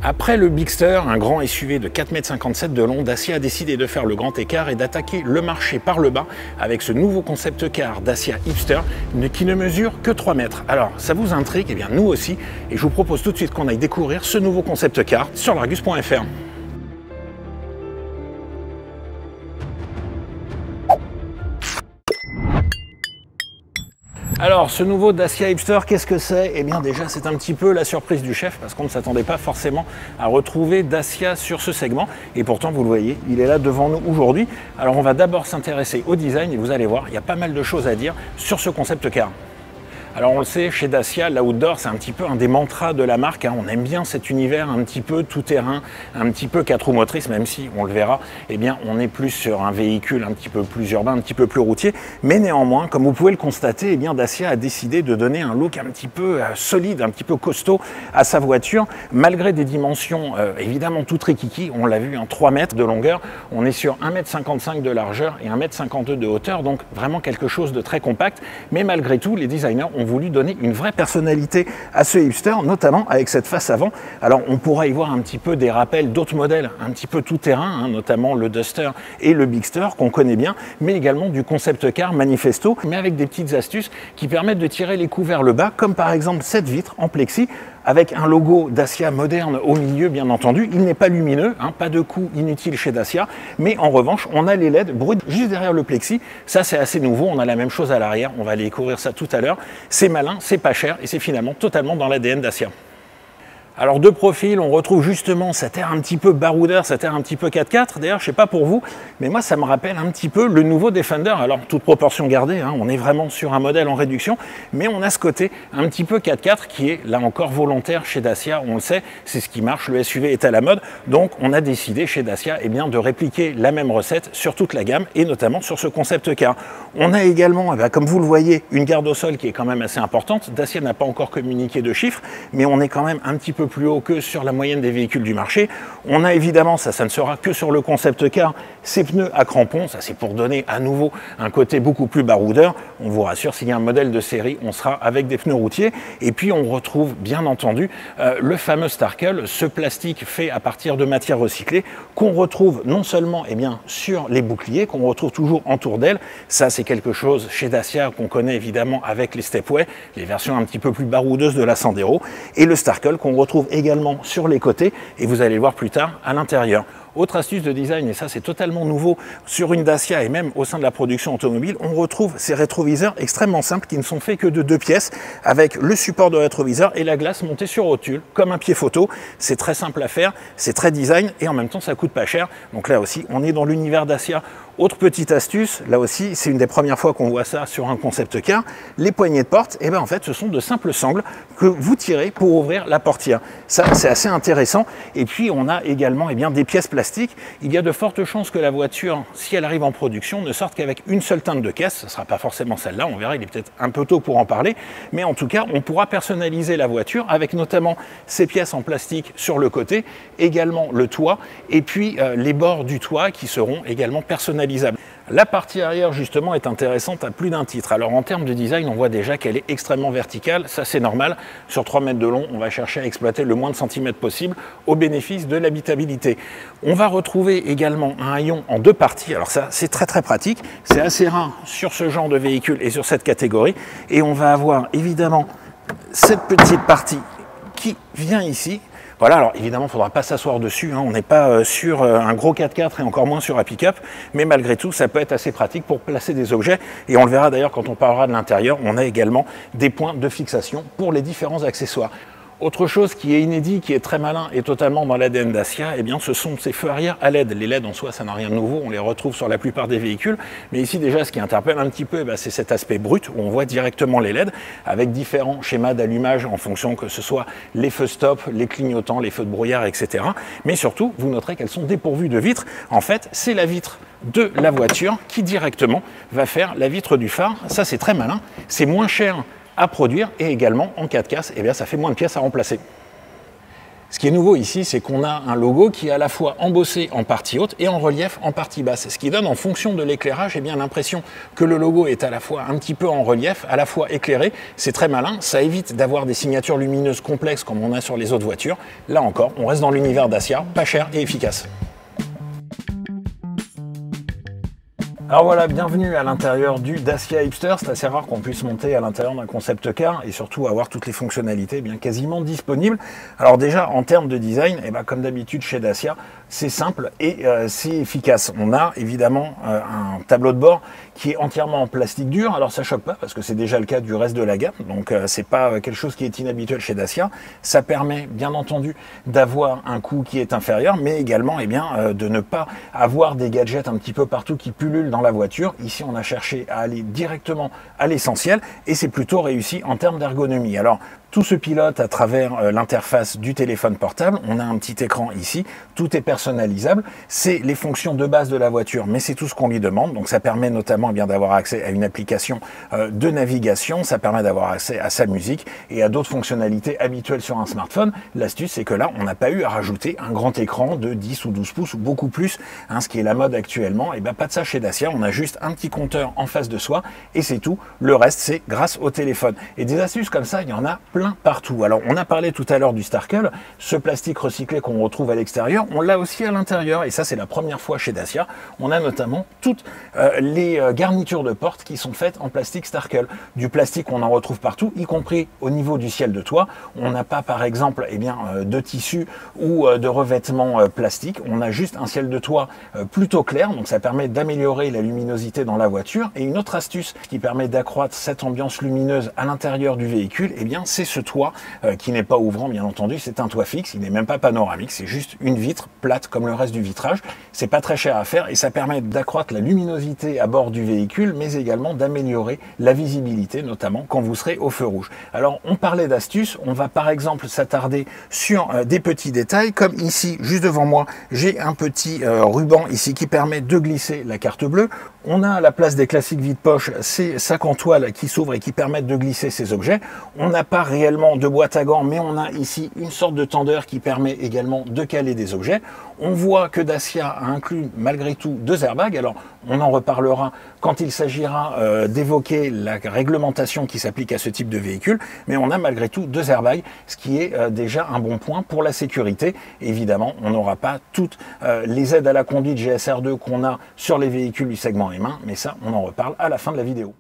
Après le Bigster, un grand SUV de 4,57 m de long, Dacia a décidé de faire le grand écart et d'attaquer le marché par le bas avec ce nouveau concept car Dacia Hipster qui ne mesure que 3 mètres. Alors, ça vous intrigue? Eh bien, nous aussi. Et je vous propose tout de suite qu'on aille découvrir ce nouveau concept car sur l'Argus.fr. Alors, ce nouveau Dacia Hipster, qu'est-ce que c'est? Eh bien déjà, c'est un petit peu la surprise du chef parce qu'on ne s'attendait pas forcément à retrouver Dacia sur ce segment. Et pourtant, vous le voyez, il est là devant nous aujourd'hui. Alors, on va d'abord s'intéresser au design et vous allez voir, il y a pas mal de choses à dire sur ce concept car. Alors on le sait, chez Dacia, l'outdoor, c'est un petit peu un des mantras de la marque. On aime bien cet univers un petit peu tout-terrain, un petit peu 4 roues motrices, même si, on le verra, eh bien, on est plus sur un véhicule un petit peu plus urbain, un petit peu plus routier. Mais néanmoins, comme vous pouvez le constater, eh bien, Dacia a décidé de donner un look un petit peu solide, un petit peu costaud à sa voiture, malgré des dimensions évidemment tout rikiki. On l'a vu, 3 mètres de longueur. On est sur 1,55 m de largeur et 1,52 m de hauteur, donc vraiment quelque chose de très compact. Mais malgré tout, les designers ont voulu donner une vraie personnalité à ce hipster, notamment avec cette face avant. Alors on pourra y voir un petit peu des rappels d'autres modèles un petit peu tout-terrain, notamment le Duster et le Bigster qu'on connaît bien, mais également du concept car Manifesto, mais avec des petites astuces qui permettent de tirer les coups vers le bas, comme par exemple cette vitre en plexi avec un logo Dacia moderne au milieu, bien entendu. Il n'est pas lumineux, pas de coût inutile chez Dacia, mais en revanche, on a les LED bruts juste derrière le plexi. Ça, c'est assez nouveau. On a la même chose à l'arrière. On va aller découvrir ça tout à l'heure. C'est malin, c'est pas cher et c'est finalement totalement dans l'ADN Dacia. Alors de profil, on retrouve justement cet air un petit peu baroudeur, cet air un petit peu 4x4. D'ailleurs, je sais pas pour vous, mais moi ça me rappelle un petit peu le nouveau Defender. Alors toute proportion gardée, on est vraiment sur un modèle en réduction, mais on a ce côté un petit peu 4x4 qui est là encore volontaire chez Dacia. On le sait, c'est ce qui marche, le SUV est à la mode. Donc on a décidé chez Dacia bien, de répliquer la même recette sur toute la gamme et notamment sur ce concept car. On a également, comme vous le voyez, une garde au sol qui est quand même assez importante. Dacia n'a pas encore communiqué de chiffres, mais on est quand même un petit peu plus haut que sur la moyenne des véhicules du marché. On a évidemment, ça ne sera que sur le concept car, ces pneus à crampons. Ça c'est pour donner à nouveau un côté beaucoup plus baroudeur. On vous rassure, s'il y a un modèle de série, on sera avec des pneus routiers. Et puis on retrouve bien entendu le fameux Starkel, ce plastique fait à partir de matières recyclées qu'on retrouve non seulement sur les boucliers, qu'on retrouve toujours en tour d'aile. Ça c'est quelque chose chez Dacia qu'on connaît évidemment avec les Stepway, les versions un petit peu plus baroudeuses de la Sandero, et le Starkel qu'on retrouve également sur les côtés et vous allez le voir plus tard à l'intérieur. Autre astuce de design, et ça c'est totalement nouveau sur une Dacia et même au sein de la production automobile, on retrouve ces rétroviseurs extrêmement simples qui ne sont faits que de 2 pièces avec le support de rétroviseur et la glace montée sur rotule comme un pied photo. C'est très simple à faire, c'est très design et en même temps ça coûte pas cher. Donc là aussi on est dans l'univers Dacia. Autre petite astuce, là aussi c'est une des premières fois qu'on voit ça sur un concept car, les poignées de porte, en fait ce sont de simples sangles que vous tirez pour ouvrir la portière. Ça c'est assez intéressant. Et puis on a également des pièces plastiques. Il y a de fortes chances que la voiture, si elle arrive en production, ne sorte qu'avec une seule teinte de caisse. Ce ne sera pas forcément celle-là, on verra, il est peut-être un peu tôt pour en parler, mais en tout cas on pourra personnaliser la voiture avec notamment ces pièces en plastique sur le côté, également le toit et puis les bords du toit qui seront également personnalisables. La partie arrière justement est intéressante à plus d'un titre. Alors en termes de design, on voit déjà qu'elle est extrêmement verticale, ça c'est normal. Sur 3 mètres de long, on va chercher à exploiter le moins de centimètres possible au bénéfice de l'habitabilité. On va retrouver également un haillon en 2 parties. Alors ça c'est très pratique, c'est assez rare sur ce genre de véhicule et sur cette catégorie. Et on va avoir évidemment cette petite partie qui vient ici. Voilà, alors évidemment, il ne faudra pas s'asseoir dessus, on n'est pas sur un gros 4x4 et encore moins sur un pick-up, mais malgré tout, ça peut être assez pratique pour placer des objets. Et on le verra d'ailleurs quand on parlera de l'intérieur, on a également des points de fixation pour les différents accessoires. Autre chose qui est inédit, qui est très malin et totalement dans l'ADN Dacia, ce sont ces feux arrière à LED. Les LED en soi, ça n'a rien de nouveau, on les retrouve sur la plupart des véhicules. Mais ici déjà, ce qui interpelle un petit peu, c'est cet aspect brut où on voit directement les LED avec différents schémas d'allumage en fonction que ce soit les feux stop, les clignotants, les feux de brouillard, etc. Mais surtout, vous noterez qu'elles sont dépourvues de vitres. En fait, c'est la vitre de la voiture qui directement va faire la vitre du phare. Ça, c'est très malin. C'est moins cher à produire et également en cas de casse, ça fait moins de pièces à remplacer. Ce qui est nouveau ici, c'est qu'on a un logo qui est à la fois embossé en partie haute et en relief en partie basse. Ce qui donne en fonction de l'éclairage eh bien l'impression que le logo est à la fois un petit peu en relief, à la fois éclairé. C'est très malin, ça évite d'avoir des signatures lumineuses complexes comme on a sur les autres voitures. Là encore, on reste dans l'univers Dacia, pas cher et efficace. Alors voilà, bienvenue à l'intérieur du Dacia Hipster. C'est assez rare qu'on puisse monter à l'intérieur d'un concept car et surtout avoir toutes les fonctionnalités bien quasiment disponibles. Alors déjà, en termes de design, eh ben, comme d'habitude chez Dacia, c'est simple et c'est efficace. On a évidemment un tableau de bord qui est entièrement en plastique dur. Alors ça choque pas parce que c'est déjà le cas du reste de la gamme. Donc c'est pas quelque chose qui est inhabituel chez Dacia. Ça permet bien entendu d'avoir un coût qui est inférieur, mais également eh bien, de ne pas avoir des gadgets un petit peu partout qui pullulent dans la voiture. Ici, on a cherché à aller directement à l'essentiel et c'est plutôt réussi en termes d'ergonomie. Alors, tout se pilote à travers l'interface du téléphone portable. On a un petit écran ici. Tout est personnalisable. C'est les fonctions de base de la voiture, mais c'est tout ce qu'on lui demande. Donc, ça permet notamment eh bien d'avoir accès à une application de navigation. Ça permet d'avoir accès à sa musique et à d'autres fonctionnalités habituelles sur un smartphone. L'astuce, c'est que là, on n'a pas eu à rajouter un grand écran de 10 ou 12 pouces ou beaucoup plus, hein, ce qui est la mode actuellement. Et ben, pas de ça chez Dacia. On a juste un petit compteur en face de soi et c'est tout. Le reste, c'est grâce au téléphone. Et des astuces comme ça, il y en a plein partout. Alors, on a parlé tout à l'heure du Starkel, ce plastique recyclé qu'on retrouve à l'extérieur, on l'a aussi à l'intérieur, et ça, c'est la première fois chez Dacia. On a notamment toutes les garnitures de porte qui sont faites en plastique Starkel. Du plastique, on en retrouve partout, y compris au niveau du ciel de toit. On n'a pas, par exemple, eh bien, de tissu ou de revêtement plastique. On a juste un ciel de toit plutôt clair, donc ça permet d'améliorer la luminosité dans la voiture. Et une autre astuce qui permet d'accroître cette ambiance lumineuse à l'intérieur du véhicule, eh bien, c'est ce toit qui n'est pas ouvrant, bien entendu. C'est un toit fixe, il n'est même pas panoramique, c'est juste une vitre plate comme le reste du vitrage. C'est pas très cher à faire et ça permet d'accroître la luminosité à bord du véhicule, mais également d'améliorer la visibilité, notamment quand vous serez au feu rouge. Alors, on parlait d'astuces, on va par exemple s'attarder sur des petits détails, comme ici, juste devant moi, j'ai un petit ruban ici qui permet de glisser la carte bleue. On a à la place des classiques vide-poche ces sacs en toile qui s'ouvrent et qui permettent de glisser ces objets. On n'a pas réellement de boîte à gants, mais on a ici une sorte de tendeur qui permet également de caler des objets. On voit que Dacia a inclus malgré tout 2 airbags. Alors, on en reparlera quand il s'agira d'évoquer la réglementation qui s'applique à ce type de véhicule, mais on a malgré tout 2 airbags, ce qui est déjà un bon point pour la sécurité. Évidemment, on n'aura pas toutes les aides à la conduite GSR2 qu'on a sur les véhicules du segment M1, mais ça, on en reparle à la fin de la vidéo.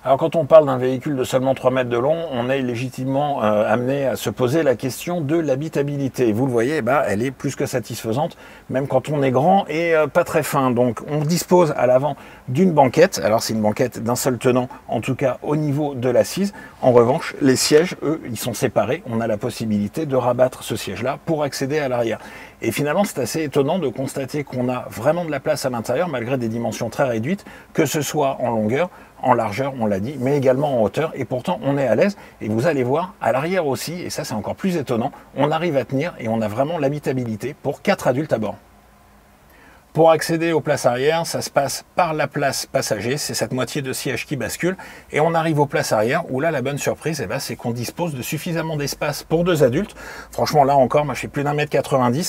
Alors quand on parle d'un véhicule de seulement 3 mètres de long, on est légitimement amené à se poser la question de l'habitabilité. Vous le voyez, bah, elle est plus que satisfaisante, même quand on est grand et pas très fin. Donc on dispose à l'avant d'une banquette. Alors c'est une banquette d'un seul tenant, en tout cas au niveau de l'assise. En revanche, les sièges, eux, ils sont séparés. On a la possibilité de rabattre ce siège-là pour accéder à l'arrière. Et finalement, c'est assez étonnant de constater qu'on a vraiment de la place à l'intérieur, malgré des dimensions très réduites, que ce soit en longueur, en largeur, on l'a dit, mais également en hauteur, et pourtant on est à l'aise, et vous allez voir, à l'arrière aussi, et ça c'est encore plus étonnant, on arrive à tenir, et on a vraiment l'habitabilité pour 4 adultes à bord. Pour accéder aux places arrière, ça se passe par la place passager, c'est cette moitié de siège qui bascule, et on arrive aux places arrière, où là la bonne surprise, eh ben, c'est qu'on dispose de suffisamment d'espace pour 2 adultes. Franchement là encore, moi je fais plus d'1,90 m,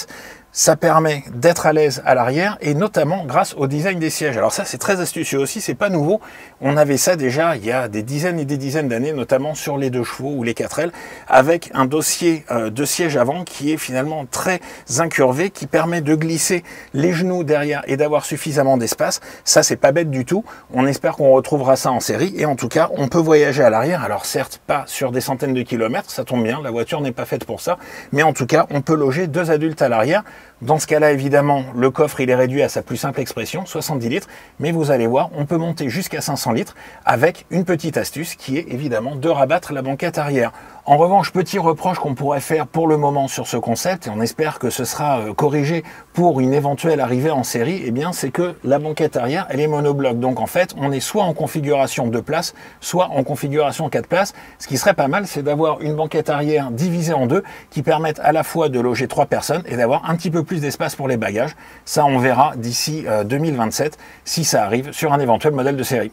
ça permet d'être à l'aise à l'arrière et notamment grâce au design des sièges. Alors ça c'est très astucieux aussi, c'est pas nouveau. On avait ça déjà il y a des dizaines et des dizaines d'années, notamment sur les 2 chevaux ou les 4L, avec un dossier de siège avant qui est finalement très incurvé, qui permet de glisser les genoux derrière et d'avoir suffisamment d'espace. Ça c'est pas bête du tout. On espère qu'on retrouvera ça en série et en tout cas on peut voyager à l'arrière. Alors certes pas sur des centaines de kilomètres, ça tombe bien, la voiture n'est pas faite pour ça, mais en tout cas on peut loger 2 adultes à l'arrière. Dans ce cas-là, évidemment, le coffre il est réduit à sa plus simple expression, 70 litres, mais vous allez voir, on peut monter jusqu'à 500 litres avec une petite astuce qui est évidemment de rabattre la banquette arrière. En revanche, petit reproche qu'on pourrait faire pour le moment sur ce concept, et on espère que ce sera corrigé pour une éventuelle arrivée en série, eh bien, c'est que la banquette arrière, elle est monobloc. Donc en fait, on est soit en configuration 2 places, soit en configuration 4 places. Ce qui serait pas mal, c'est d'avoir une banquette arrière divisée en 2 qui permette à la fois de loger 3 personnes et d'avoir un petit peu plus d'espace pour les bagages. Ça, on verra d'ici 2027 si ça arrive sur un éventuel modèle de série.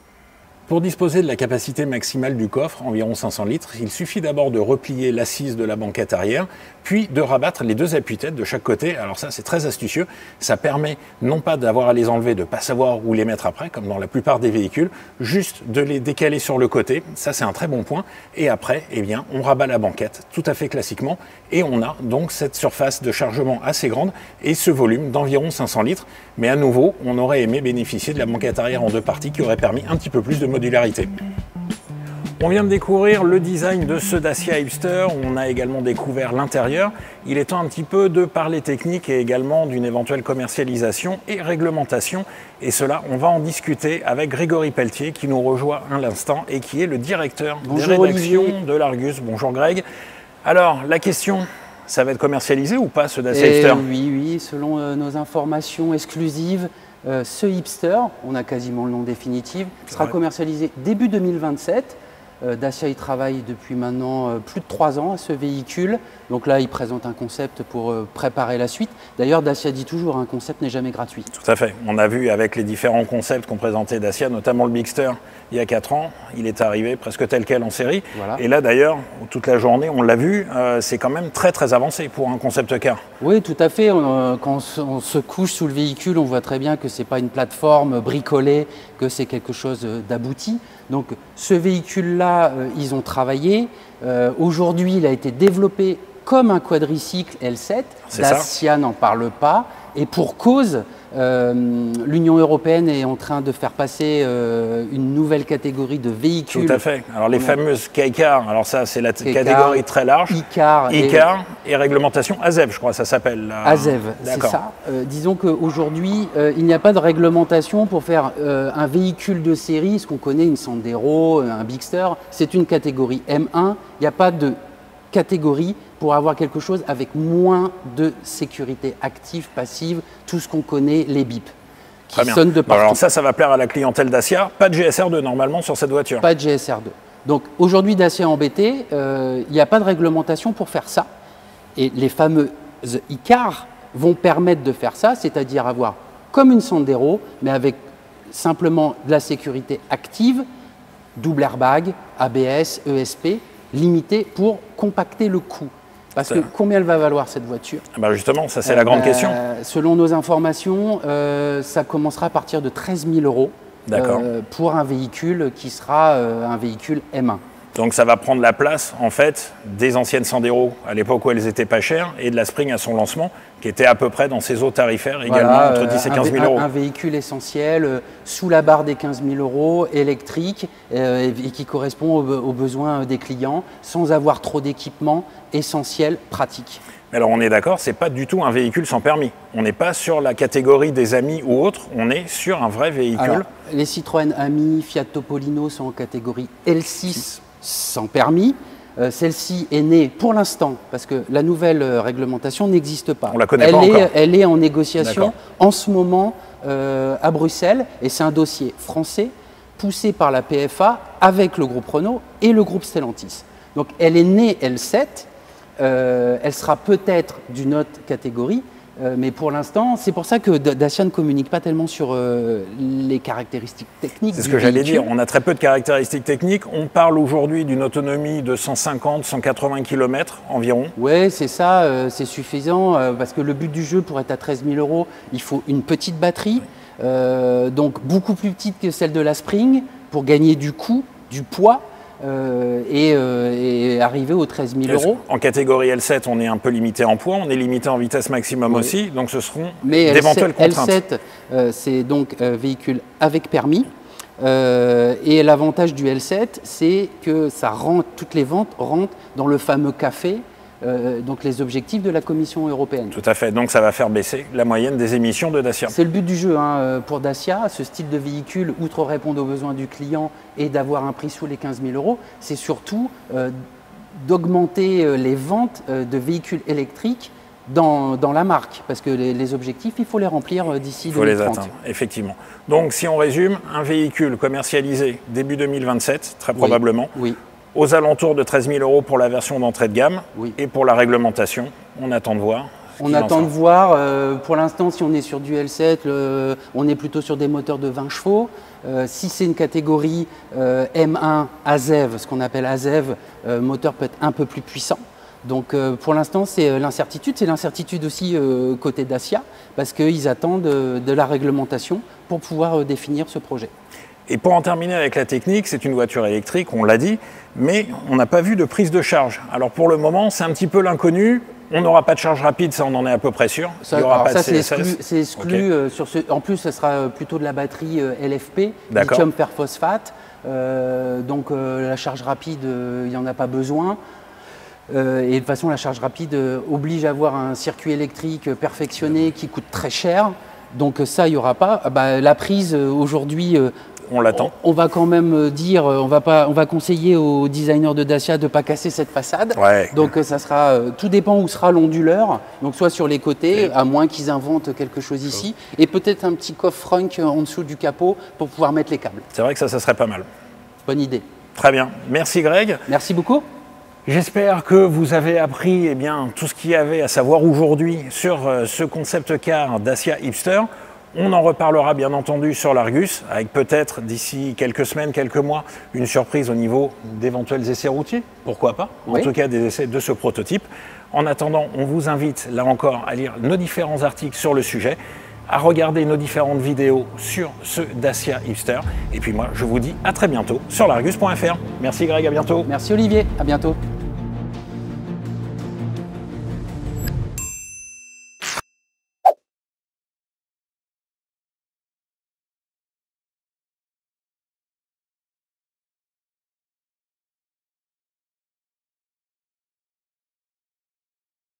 Pour disposer de la capacité maximale du coffre, environ 500 litres, il suffit d'abord de replier l'assise de la banquette arrière, puis de rabattre les deux appuis-têtes de chaque côté. Alors ça, c'est très astucieux. Ça permet non pas d'avoir à les enlever, de ne pas savoir où les mettre après, comme dans la plupart des véhicules, juste de les décaler sur le côté. Ça, c'est un très bon point. Et après, eh bien, on rabat la banquette tout à fait classiquement. Et on a donc cette surface de chargement assez grande et ce volume d'environ 500 litres. Mais à nouveau, on aurait aimé bénéficier de la banquette arrière en deux parties qui aurait permis un petit peu plus de modularité. On vient de découvrir le design de ce Dacia Hipster, on a également découvert l'intérieur. Il est temps un petit peu de parler technique et également d'une éventuelle commercialisation et réglementation. Et cela, on va en discuter avec Grégory Pelletier qui nous rejoint à l'instant et qui est le directeur des rédactions de l'Argus. Bonjour Greg. Alors, la question, ça va être commercialisé ou pas ce Dacia Hipster? Oui, selon nos informations exclusives, ce Hipster, on a quasiment le nom définitif, sera commercialisé début 2027. Dacia y travaille depuis maintenant plus de 3 ans à ce véhicule. Donc là, il présente un concept pour préparer la suite. D'ailleurs, Dacia dit toujours, un concept n'est jamais gratuit. Tout à fait. On a vu avec les différents concepts qu'ont présenté Dacia, notamment le Bigster, il y a 4 ans, il est arrivé presque tel quel en série. Voilà. Et là, d'ailleurs, toute la journée, on l'a vu, c'est quand même très très avancé pour un concept car. Oui, tout à fait. Quand on se couche sous le véhicule, on voit très bien que ce n'est pas une plateforme bricolée, que c'est quelque chose d'abouti. Donc ce véhicule-là, ils ont travaillé. Aujourd'hui, il a été développé comme un quadricycle L7. Dacia n'en parle pas. Et pour cause, l'Union européenne est en train de faire passer une nouvelle catégorie de véhicules. Tout à fait. Alors les fameuses K-Car, alors ça c'est la catégorie très large. I-Car et réglementation ASEV, je crois ça s'appelle. ASEV, c'est ça. Disons qu'aujourd'hui, il n'y a pas de réglementation pour faire un véhicule de série, ce qu'on connaît, une Sandero, un Bigster. C'est une catégorie M1. Il n'y a pas de catégorie pour avoir quelque chose avec moins de sécurité active, passive, tout ce qu'on connaît, les bips, qui sonnent de partout. Alors ça va plaire à la clientèle Dacia. Pas de GSR2 normalement sur cette voiture. Pas de GSR2. Donc aujourd'hui, Dacia est embêté, il n'y a pas de réglementation pour faire ça. Et les fameuses I-Car vont permettre de faire ça, c'est-à-dire avoir comme une Sandero, mais avec simplement de la sécurité active, double airbag, ABS, ESP, limité pour compacter le coût. Parce que combien elle va valoir cette voiture? Justement, ça c'est la grande question. Selon nos informations, ça commencera à partir de 13 000 € pour un véhicule qui sera un véhicule M1. Donc ça va prendre la place en fait des anciennes Sandero à l'époque où elles étaient pas chères et de la Spring à son lancement qui était à peu près dans ses eaux tarifaires également entre 10 et 15 000 €. Un véhicule essentiel sous la barre des 15 000 €, électrique et qui correspond aux besoins des clients sans avoir trop d'équipement, essentiel, pratique. Mais alors on est d'accord, c'est pas du tout un véhicule sans permis. On n'est pas sur la catégorie des Ami ou autres, on est sur un vrai véhicule. Alors, les Citroën Ami, Fiat Topolino sont en catégorie L6 sans permis. Celle-ci est née pour l'instant, parce que la nouvelle réglementation n'existe pas. On la connaît pas encore. Elle est en négociation en ce moment à Bruxelles, et c'est un dossier français poussé par la PFA avec le groupe Renault et le groupe Stellantis. Donc elle est née L7, elle sera peut-être d'une autre catégorie, mais pour l'instant, c'est pour ça que Dacia ne communique pas tellement sur les caractéristiques techniques. C'est ce que j'allais dire, on a très peu de caractéristiques techniques. On parle aujourd'hui d'une autonomie de 150-180 km environ. Oui, c'est ça, c'est suffisant, parce que le but du jeu, pour être à 13 000 €, il faut une petite batterie, donc beaucoup plus petite que celle de la Spring, pour gagner du coût, du poids. Et arriver aux 13 000 €. En catégorie L7, on est un peu limité en poids, on est limité en vitesse maximum aussi, donc ce seront d'éventuelles contraintes. L7, c'est donc véhicule avec permis. Et l'avantage du L7, c'est que ça rentre, toutes les ventes rentrent dans le fameux café, donc les objectifs de la Commission européenne. Tout à fait, donc ça va faire baisser la moyenne des émissions de Dacia. C'est le but du jeu pour Dacia, ce style de véhicule, outre répondre aux besoins du client et d'avoir un prix sous les 15 000 €, c'est surtout d'augmenter les ventes de véhicules électriques dans la marque, parce que les objectifs, il faut les remplir d'ici 2030. Il faut les atteindre, effectivement. Donc si on résume, un véhicule commercialisé début 2027, très probablement. Oui. Aux alentours de 13 000 € pour la version d'entrée de gamme. Oui. Et pour la réglementation, on attend de voir On attend de voir. Pour l'instant, si on est sur du L7, on est plutôt sur des moteurs de 20 chevaux. Si c'est une catégorie M1 AZEV, ce qu'on appelle AZEV, le moteur peut être un peu plus puissant. Donc pour l'instant, c'est l'incertitude. C'est l'incertitude aussi côté Dacia, parce qu'ils attendent de la réglementation pour pouvoir définir ce projet. Et pour en terminer avec la technique, c'est une voiture électrique, on l'a dit, mais on n'a pas vu de prise de charge. Alors pour le moment, c'est un petit peu l'inconnu. On n'aura pas de charge rapide, ça on en est à peu près sûr. Ça, c'est exclu. Okay. En plus, ce sera plutôt de la batterie LFP, lithium fer phosphate. Donc la charge rapide, il n'y en a pas besoin. Et de toute façon, la charge rapide oblige à avoir un circuit électrique perfectionné qui coûte très cher. Donc ça, il n'y aura pas. La prise aujourd'hui, on l'attend. On va quand même dire, on va conseiller aux designers de Dacia de ne pas casser cette façade. Ouais. Donc ça sera, tout dépend où sera l'onduleur. Donc soit sur les côtés, à moins qu'ils inventent quelque chose ici, et peut-être un petit coffre frunk en dessous du capot pour pouvoir mettre les câbles. C'est vrai que ça serait pas mal. Bonne idée. Très bien. Merci Greg. Merci beaucoup. J'espère que vous avez appris tout ce qu'il y avait à savoir aujourd'hui sur ce concept car Dacia Hipster. On en reparlera bien entendu sur l'Argus, avec peut-être d'ici quelques semaines, quelques mois, une surprise au niveau d'éventuels essais routiers. Pourquoi pas? En tout cas, des essais de ce prototype. En attendant, on vous invite là encore à lire nos différents articles sur le sujet, à regarder nos différentes vidéos sur ce Dacia Hipster. Et puis moi, je vous dis à très bientôt sur l'Argus.fr. Merci Greg, à bientôt. Merci Olivier, à bientôt.